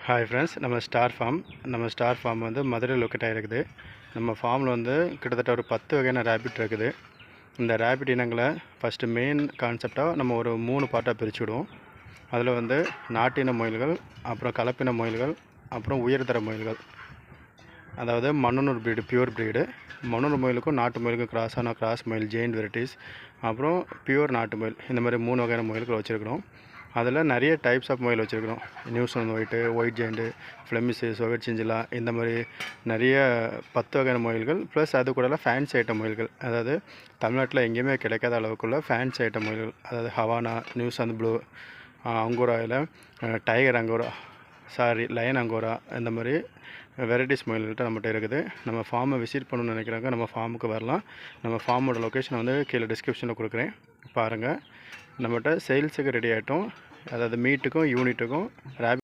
Hi friends, நம்ம star form வந்து Madurai locate ஆகிருக்குது. நம்ம ஃபார்மில் வந்து கிட்டத்தட்ட ஒரு 10 வகையான ரேபிட் இருக்குது. இந்த ரேபிட் இனங்களை ஃபஸ்ட்டு மெயின் கான்செப்டாக நம்ம ஒரு 3 பார்ட்டாக பிரிச்சுவிடுவோம். அதில் வந்து நாட்டின முயல்கள், அப்புறம் கலப்பின முயல்கள், அப்புறம் உயர்தர முயல்கள். அதாவது Mannanur breed, pure breed. Mannanur முயலுக்கும் நாட்டு முயலுக்கும் கிராஸ் முயல், ஜெயின்ட் வெரைட்டிஸ், அப்புறம் பியூர் நாட்டு முயல். இந்த மாதிரி 3 வகையான முயல்கள் வச்சுருக்கிறோம். அதில் நிறைய டைப்ஸ் ஆஃப் முயல் வச்சுருக்கிறோம். நியூசிலாந்து ஒயிட் ஜெயிண்ட்டு, ஃப்ளெமிஷு, சொகட் சிஞ்சிலா, இந்த மாதிரி நிறைய 10 வகையான முயல்கள். ப்ளஸ் அது கூட ஃபேன்சி ஐட்டம் முயல்கள், அதாவது தமிழ்நாட்டில் எங்கேயுமே கிடைக்காத அளவுக்குள்ள ஃபேன்சி ஐட்டம் முயல்கள். அதாவது ஹவானா, நியூசிலாந்து ப்ளூ, அங்கோராவில் டைகர் அங்கோரா, லயன் அங்கோரா, இந்த மாதிரி வெரைட்டிஸ் முயல்கிட்ட நம்மகிட்ட இருக்குது. நம்ம ஃபார்மை விசிட் பண்ணணும்னு நினைக்கிறாங்க, நம்ம ஃபார்முக்கு வரலாம். நம்ம ஃபார்மோட லொக்கேஷன் வந்து கீழே டிஸ்கிரிப்ஷனில் கொடுக்குறேன், பாருங்கள். நம்மகிட்ட சேல்ஸுக்கு ரெடி ஆகிட்டோம். அதாவது மீட்டுக்கும் யூனிட்டுக்கும் ரேபிட்